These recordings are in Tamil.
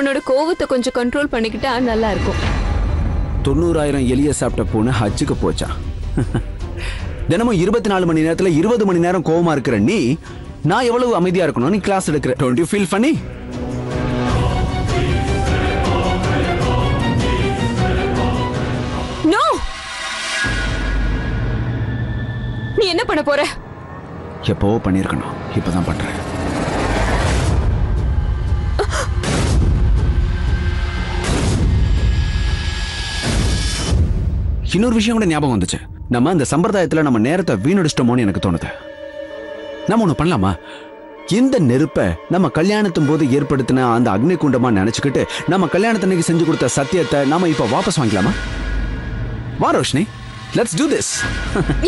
உன்னோட கோவத்தை கொஞ்சம் கண்ட்ரோல் பண்ணிக்கிட்டா நல்லா இருக்கும். 90,000 எலிய சாப்பிட்ட பூனை ஹஜ்ஜுக்கு போச்சா? தினமும் 24 மணி நேரத்துல 20 மணி நேரம் கோவமா இருக்கிற நீ, நான் எவ்வளவு அமைதியா இருக்கணும் நீ கிளாஸ் எடுக்கிற. Don't you feel funny? No. நீ என்ன பண்ண போற? எப்போ பண்ணிருக்கணும், இப்பதான் பண்றேன். இன்னொரு விஷயம் கூட ஞாபகம் வந்துச்சு. நம்ம இந்த சம்பிரதாயத்துல நம்ம நேரத்தை வீணடிச்சிட்டோமோன்னு எனக்கு தோணுது. நம்ம ஒண்ணு பண்ணலாமா? இந்த நெருப்பை நம்ம கல்யாணத்தின் போது ஏற்படுத்தின அந்த அக்னி குண்டமா நினைச்சுக்கிட்டு நம்ம கல்யாணத்தன்னைக்கு செஞ்சு கொடுத்த சத்தியத்தை நாம இப்ப வாபஸ் வாங்கிக்கலாமா? வா ரோஷினி, லெட்ஸ் டு திஸ்.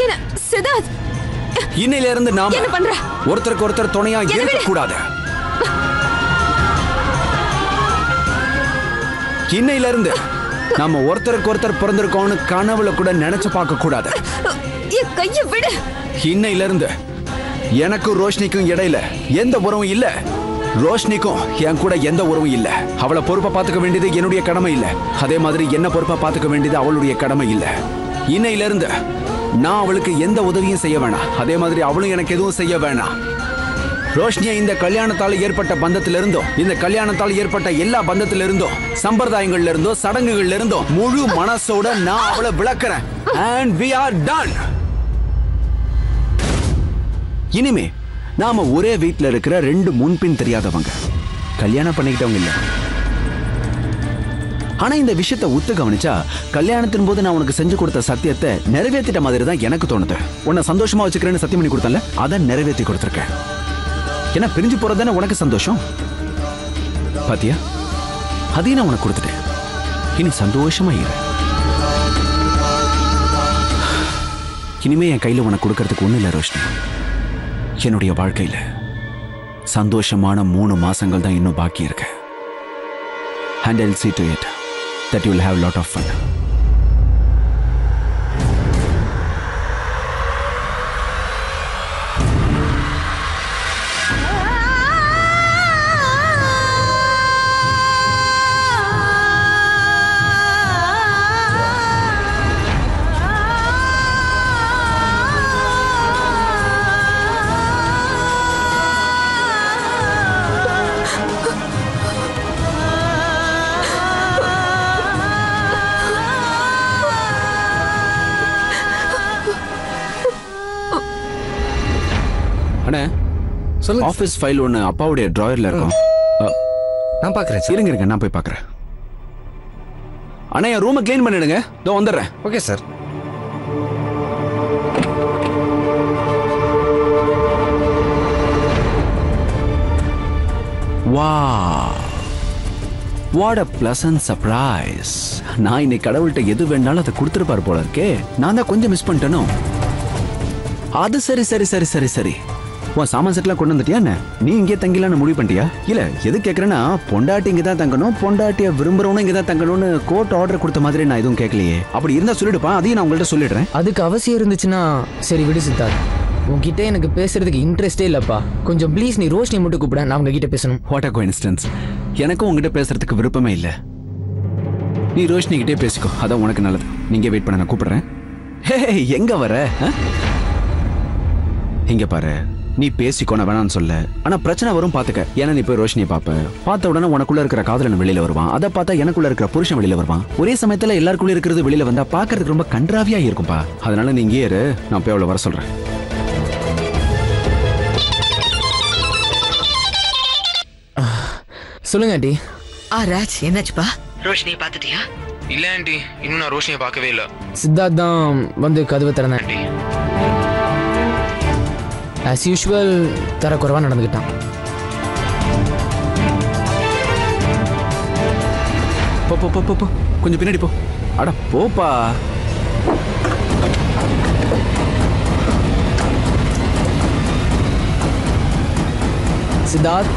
என்ன சித்தார்த், இன்னையில இருந்து நாம என்ன பண்ற? ஒருத்தருக்கு ஒருத்தர் துணையா இருக்க கூடாது. இன்னையில இருந்து நாம ஒருத்தருக்கு ஒருத்தர் பிறந்திருக்கோம்னு கனவுல கூட நினைச்சு பார்க்க கூடாது. கைய விடு. இன்னையில இருந்து எனக்கும் ரோஷினிக்கும் இடையில எந்த உறவும் இல்ல. ரோஷினிக்கும் என் கூட எந்த உறவும் இல்ல. அவளை பொறுப்பா பாத்துக்க வேண்டியது என்னுடைய கடமை இல்ல. அதே மாதிரி என்ன பொறுப்பா பாத்துக்க வேண்டியது அவளுடைய கடமை இல்ல. இன்னையில இருந்து நான் அவளுக்கு எந்த உதவியும் செய்ய வேணாம். அதே மாதிரி அவளும் எனக்கு எதுவும் செய்ய வேணாம். ரோஷினியை இந்த கல்யாணத்தால் ஏற்பட்ட பந்தத்திலிருந்தோ, இந்த கல்யாணத்தால் ஏற்பட்ட எல்லா பந்தத்திலிருந்தோ, சம்பிரதாயங்கள்ல இருந்தோ, சடங்குகள்ல இருந்தோ முழு மனசோட நான் அவளை விளக்குறேன். And we are done. இனிமே நாம ஒரே வீட்டுல இருக்கிற ரெண்டு முன்பின் தெரியாதவங்க, கல்யாணம் பண்ணிக்கிட்டவங்க இல்ல. ஆனா இந்த விஷயத்தை ஒத்து கவனிச்சா, கல்யாணத்தின் போது நான் உனக்கு செஞ்சு கொடுத்த சத்தியத்தை நிறைவேற்றிட்ட மாதிரி தான் எனக்கு தோணுது. உன்னை சந்தோஷமா வச்சுக்கிறேன்னு சத்தியம் பண்ணி கொடுத்தல, அதை நிறைவேற்றி கொடுத்துருக்கேன். ஏன்னா பிரிஞ்சு போறதுதானே உனக்கு சந்தோஷம். பாத்தியா, அதையும் நான் உனக்கு கொடுத்துட்டேன். இனி சந்தோஷமா இரு. இனிமே என் கையில உனக்கு கொடுக்கறதுக்கு ஒண்ணு இல்ல ரோஷினி. என்னுடைய வாழ்க்கையில சந்தோஷமான 3 மாசங்கள் தான் இன்னும் பாக்கி இருக்கு. And I'll see to it that you will have a lot of fun. அண்ணே, சொல்லுங்க. ஆஃபீஸ் ஃபைல் ஒன்று அப்பாவுடைய டிராயர்ல இருக்கும். நான் பார்க்குறேன். இருங்க, நான் போய் பார்க்குறேன். அண்ணா, என் ரூமை க்ளீன் பண்ணிடுங்க, இதோ வந்துடுறேன். Okay sir. Wow, what a pleasant surprise. நான் இன்னைக்கு கடவுள்கிட்ட எது வேணாலும் அதை கொடுத்துருப்பாரு போல இருக்கே. நான் தான் கொஞ்சம் மிஸ் பண்ணிட்டேனோ. அது சரி சரி சரி சரி சரி உன் சாமான் செட்லாம் கொண்டு வந்துட்டியா? நீ இங்கே தங்கிலான்னு முடிவு பண்ணிட்டியா? இல்ல, எது கேட்கறேன்னா, பொண்டாட்டி இங்கே தான் தங்கணும், பொண்டாட்டியை விரும்புறவனும் இங்கே தான் தங்கணும்னு கோர்ட் ஆர்டர் கொடுத்த மாதிரி நான் எதுவும் கேட்கலையே. அப்படி இருந்தா சொல்லிடுப்பா, அதையும் நான் உங்கள்கிட்ட சொல்லிடுறேன். அதுக்கு அவசியம் இருந்துச்சுன்னா சரி விடு சித்தார்த். உன்கிட்ட எனக்கு பேசுறதுக்கு இன்ட்ரெஸ்டே இல்லப்பா. கொஞ்சம் ப்ளீஸ் நீ ரோஷினி மட்டும் கூப்பிட, நான் உங்ககிட்ட பேசணும். What a coincidence. எனக்கும் உங்ககிட்ட பேசுறதுக்கு விருப்பமே இல்லை. நீ ரோஷினி கிட்டே பேசிக்கோ, அதான் உனக்கு நல்லது. நீங்க வெயிட் பண்ண, நான் கூப்பிடுறேன். ஹே, எங்க வர? இங்க பாரு, நீ பேசிக்கோ, நான் வேணான்னு சொல்ல. ஆனா பிரச்சனை வரும் பாத்துக்க. ஏன்னா நீ போய் ரோஷினியை பாப்ப, பார்த்த உடனே உனக்குள்ள இருக்கிற காதலன் வெளியில வருவான். அதை பார்த்தா எனக்குள்ள இருக்கிற புருஷன் வெளியில வருவான். ஒரே சமயத்துல எல்லாருக்குள்ள இருக்கிறது வெளியில வந்தா பாக்குறதுக்கு ரொம்ப கன்றாவியா இருக்கும்பா. அதனால நீ இங்கே இரு, நான் போய் அவளை வர சொல்றேன். சொல்லுங்க ஆண்டி. ராஜ், என்னாச்சுப்பா? ரோஷினியை பார்த்துட்டியா? இல்ல ஆண்டி, இன்னும் நான் ரோஷினியை பார்க்கவே இல்லை. சித்தார்த் தான் வந்து கதவை திறந்தேன் ஆண்டி. ஆஸ் யூஷுவல் தரக்குறைவா நடந்துக்கிட்டான். போ போ போ போ, கொஞ்சம் பின்னாடி போ. அட போப்பா. சித்தார்த்,